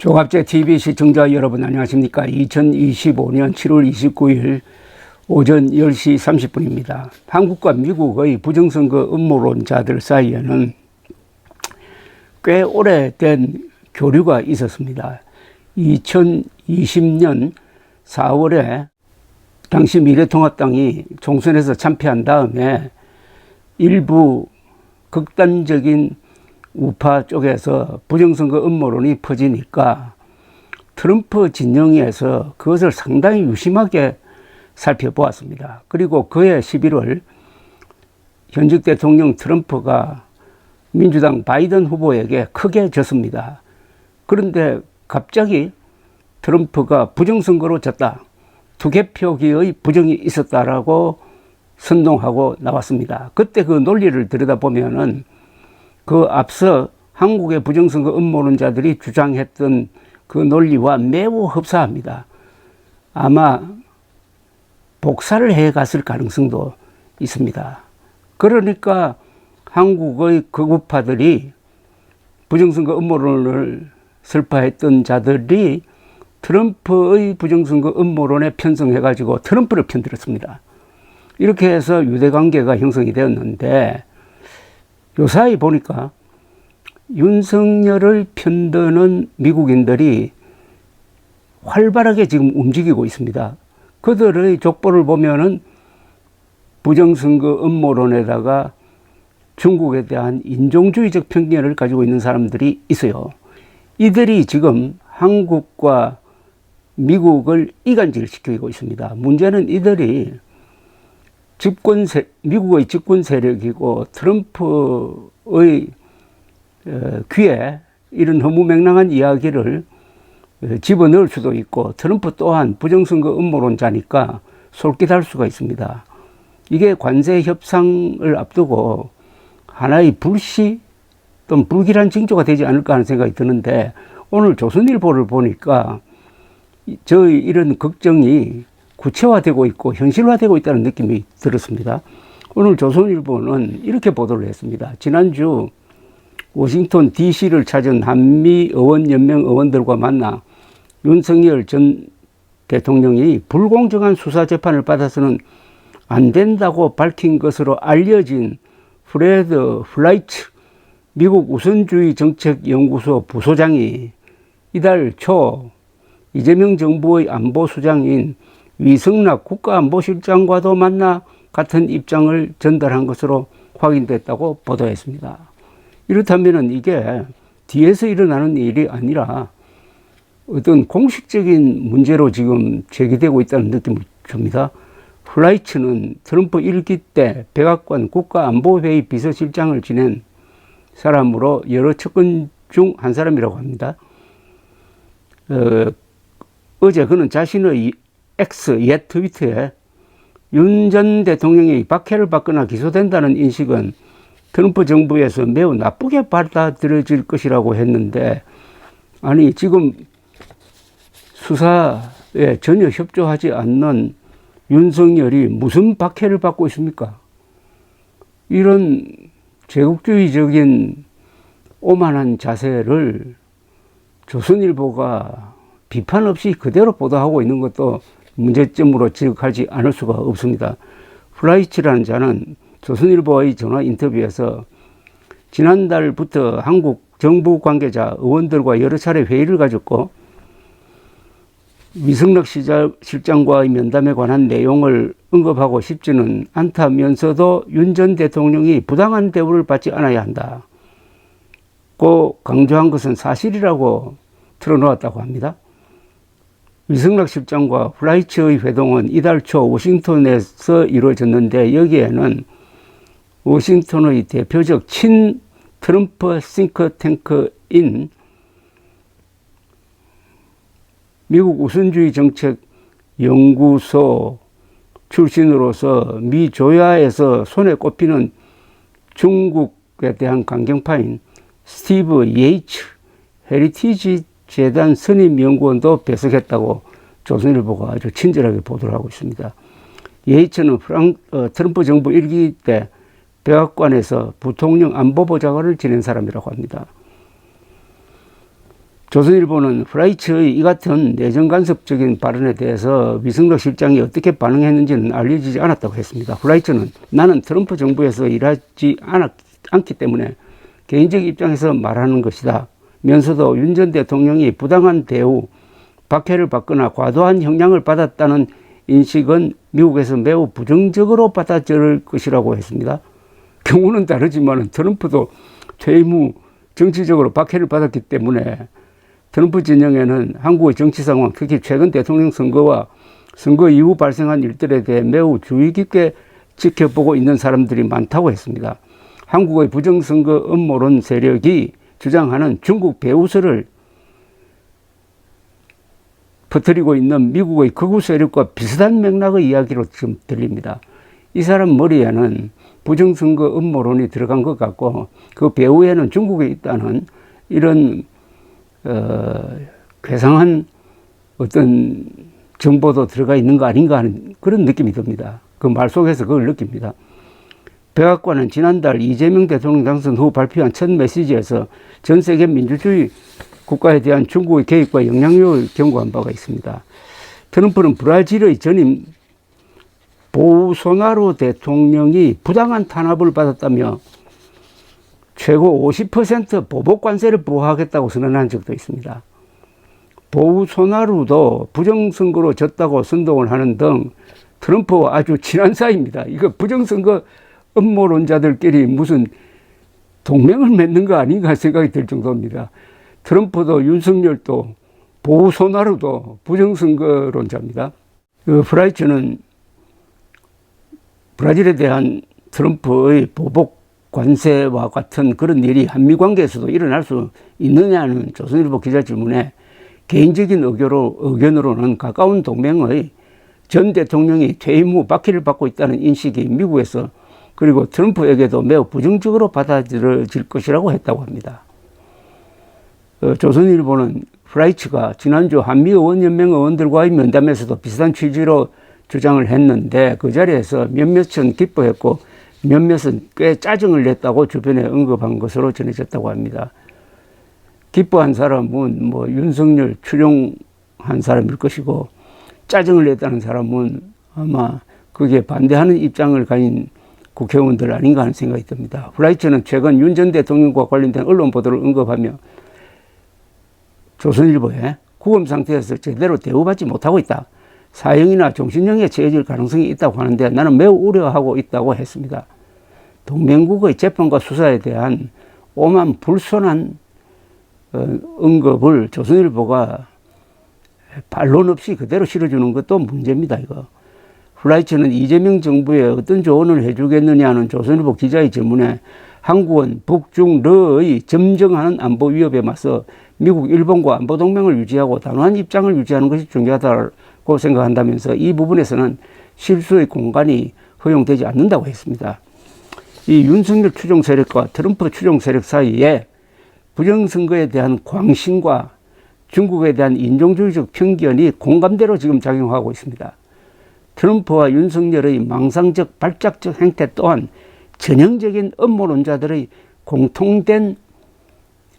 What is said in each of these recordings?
종합제 TV 시청자 여러분 안녕하십니까. 2025년 7월 29일 오전 10시 30분입니다. 한국과 미국의 부정선거 음모론자들 사이에는 꽤 오래된 교류가 있었습니다. 2020년 4월에 당시 미래통합당이 총선에서 참패한 다음에 일부 극단적인 우파 쪽에서 부정선거 음모론이 퍼지니까 트럼프 진영에서 그것을 상당히 유심하게 살펴보았습니다. 그리고 그해 11월 현직 대통령 트럼프가 민주당 바이든 후보에게 크게 졌습니다. 그런데 갑자기 트럼프가 부정선거로 졌다, 투개표기의 부정이 있었다라고 선동하고 나왔습니다. 그때 그 논리를 들여다보면은 그 앞서 한국의 부정선거 음모론자들이 주장했던 그 논리와 매우 흡사합니다. 아마 복사를 해갔을 가능성도 있습니다. 그러니까 한국의 극우파들이 부정선거 음모론을 설파했던 자들이 트럼프의 부정선거 음모론에 편성해가지고 트럼프를 편들었습니다. 이렇게 해서 유대관계가 형성이 되었는데 요사이 보니까 윤석열을 편드는 미국인들이 활발하게 지금 움직이고 있습니다. 그들의 족보를 보면은 부정선거 음모론에다가 중국에 대한 인종주의적 편견을 가지고 있는 사람들이 있어요. 이들이 지금 한국과 미국을 이간질시키고 있습니다. 문제는 이들이 미국의 집권 세력이고 트럼프의 귀에 이런 허무맹랑한 이야기를 집어넣을 수도 있고, 트럼프 또한 부정선거 음모론자니까 솔깃할 수가 있습니다. 이게 관세 협상을 앞두고 하나의 불씨 또는 불길한 징조가 되지 않을까 하는 생각이 드는데, 오늘 조선일보를 보니까 저희 이런 걱정이 구체화되고 있고 현실화되고 있다는 느낌이 들었습니다. 오늘 조선일보는 이렇게 보도를 했습니다. 지난주 워싱턴 DC를 찾은 한미의원연맹 의원들과 만나 윤석열 전 대통령이 불공정한 수사재판을 받아서는 안 된다고 밝힌 것으로 알려진 프레드 플라이츠 미국 우선주의 정책연구소 부소장이 이달 초 이재명 정부의 안보수장인 위성락 국가안보실장과도 만나 같은 입장을 전달한 것으로 확인됐다고 보도했습니다. 이렇다면 이게 뒤에서 일어나는 일이 아니라 어떤 공식적인 문제로 지금 제기되고 있다는 느낌을 줍니다. 플라이츠는 트럼프 1기 때 백악관 국가안보회의 비서실장을 지낸 사람으로 여러 측근 중 한 사람이라고 합니다. 어제 그는 자신의 옛 트위터에 윤 전 대통령이 박해를 받거나 기소된다는 인식은 트럼프 정부에서 매우 나쁘게 받아들여질 것이라고 했는데, 아니 지금 수사에 전혀 협조하지 않는 윤석열이 무슨 박해를 받고 있습니까? 이런 제국주의적인 오만한 자세를 조선일보가 비판 없이 그대로 보도하고 있는 것도 문제점으로 지적하지 않을 수가 없습니다. 플라이츠라는 자는 조선일보의 전화 인터뷰에서 지난달부터 한국 정부 관계자 의원들과 여러 차례 회의를 가졌고 위성락 실장과의 면담에 관한 내용을 언급하고 싶지는 않다면서도 윤 전 대통령이 부당한 대우를 받지 않아야 한다고 강조한 것은 사실이라고 틀어놓았다고 합니다. 위성락 실장과 플라이츠의 회동은 이달 초 워싱턴에서 이루어졌는데, 여기에는 워싱턴의 대표적 친 트럼프 싱크탱크인 미국 우선주의 정책 연구소 출신으로서 미 조야에서 손에 꼽히는 중국에 대한 강경파인 스티브 예이츠 헤리티지 재단 선임 연구원도 배석했다고 조선일보가 아주 친절하게 보도를 하고 있습니다. 예이츠는 트럼프 정부 1기 때 백악관에서 부통령 안보보좌관을 지낸 사람이라고 합니다. 조선일보는 프라이츠의 이 같은 내정 간섭적인 발언에 대해서 위성록 실장이 어떻게 반응했는지는 알려지지 않았다고 했습니다. 프라이츠는 나는 트럼프 정부에서 일하지 않기 때문에 개인적 입장에서 말하는 것이다 면서도 윤 전 대통령이 부당한 대우, 박해를 받거나 과도한 형량을 받았다는 인식은 미국에서 매우 부정적으로 받아들일 것이라고 했습니다. 경우는 다르지만 트럼프도 퇴임 후 정치적으로 박해를 받았기 때문에 트럼프 진영에는 한국의 정치 상황, 특히 최근 대통령 선거와 선거 이후 발생한 일들에 대해 매우 주의 깊게 지켜보고 있는 사람들이 많다고 했습니다. 한국의 부정선거 음모론 세력이 주장하는 중국 배후설을 퍼뜨리고 있는 미국의 극우 세력과 비슷한 맥락의 이야기로 지금 들립니다. 이 사람 머리에는 부정선거 음모론이 들어간 것 같고 그 배후에는 중국에 있다는 이런 괴상한 어떤 정보도 들어가 있는 거 아닌가 하는 그런 느낌이 듭니다. 그 말 속에서 그걸 느낍니다. 백악관은 지난달 이재명 대통령 당선 후 발표한 첫 메시지에서 전 세계 민주주의 국가에 대한 중국의 개입과 영향력을 경고한 바가 있습니다. 트럼프는 브라질의 전임 보우소나루 대통령이 부당한 탄압을 받았다며 최고 50% 보복 관세를 부과하겠다고 선언한 적도 있습니다. 보우소나루도 부정선거로 졌다고 선동을 하는 등 트럼프와 아주 친한 사이입니다. 이거 부정선거 음모론자들끼리 무슨 동맹을 맺는 거 아닌가 생각이 들 정도입니다. 트럼프도 윤석열도 보우소나루도 부정선거론자입니다. 프라이츠는 브라질에 대한 트럼프의 보복 관세와 같은 그런 일이 한미 관계에서도 일어날 수 있느냐는 조선일보 기자 질문에 개인적인 의견으로는 가까운 동맹의 전 대통령이 퇴임 후 박해를 받고 있다는 인식이 미국에서 그리고 트럼프에게도 매우 부정적으로 받아들여질 것이라고 했다고 합니다. 조선일보는 프라이츠가 지난주 한미의원연맹 의원들과의 면담에서도 비슷한 취지로 주장을 했는데 그 자리에서 몇몇은 기뻐했고 몇몇은 꽤 짜증을 냈다고 주변에 언급한 것으로 전해졌다고 합니다. 기뻐한 사람은 뭐 윤석열 추종한 사람일 것이고 짜증을 냈다는 사람은 아마 그게 반대하는 입장을 가진 국회의원들 아닌가 하는 생각이 듭니다. 프라이츠는 최근 윤 전 대통령과 관련된 언론 보도를 언급하며 조선일보에 구금 상태에서 제대로 대우받지 못하고 있다. 사형이나 종신형에 처해질 가능성이 있다고 하는데 나는 매우 우려하고 있다고 했습니다. 동맹국의 재판과 수사에 대한 오만 불손한 언급을 조선일보가 반론 없이 그대로 실어주는 것도 문제입니다. 이거. 프라이츠는 이재명 정부에 어떤 조언을 해주겠느냐는 조선일보 기자의 질문에 한국은 북중러의 점증하는 안보 위협에 맞서 미국, 일본과 안보 동맹을 유지하고 단호한 입장을 유지하는 것이 중요하다고 생각한다면서 이 부분에서는 실수의 공간이 허용되지 않는다고 했습니다. 이 윤석열 추종 세력과 트럼프 추종 세력 사이에 부정선거에 대한 광신과 중국에 대한 인종주의적 편견이 공감대로 지금 작용하고 있습니다. 트럼프와 윤석열의 망상적 발작적 행태 또한 전형적인 음모론자들의 공통된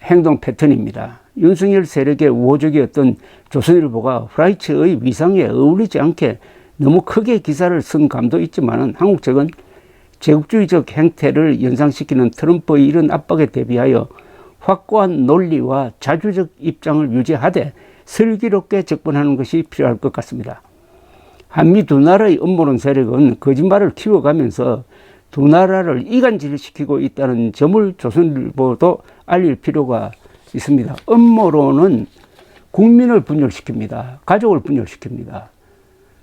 행동 패턴입니다. 윤석열 세력의 우호적이었던 조선일보가 프라이츠의 위상에 어울리지 않게 너무 크게 기사를 쓴 감도 있지만 한국 측은 제국주의적 행태를 연상시키는 트럼프의 이런 압박에 대비하여 확고한 논리와 자주적 입장을 유지하되 슬기롭게 접근하는 것이 필요할 것 같습니다. 한미 두 나라의 음모론 세력은 거짓말을 키워가면서 두 나라를 이간질시키고 있다는 점을 조선일보도 알릴 필요가 있습니다. 음모론은 국민을 분열시킵니다. 가족을 분열시킵니다.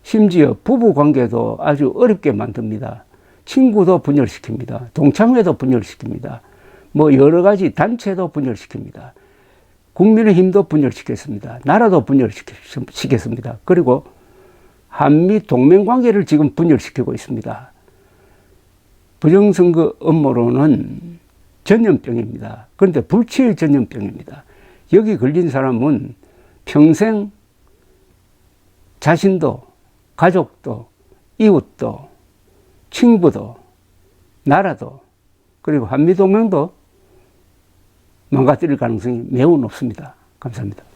심지어 부부관계도 아주 어렵게 만듭니다. 친구도 분열시킵니다. 동창회도 분열시킵니다. 뭐 여러 가지 단체도 분열시킵니다. 국민의힘도 분열시켰습니다. 나라도 분열시켰습니다. 그리고 한미 동맹관계를 지금 분열시키고 있습니다. 부정선거 음모론은 전염병입니다. 그런데 불치의 전염병입니다. 여기 걸린 사람은 평생 자신도 가족도 이웃도 친구도 나라도 그리고 한미동맹도 망가뜨릴 가능성이 매우 높습니다. 감사합니다.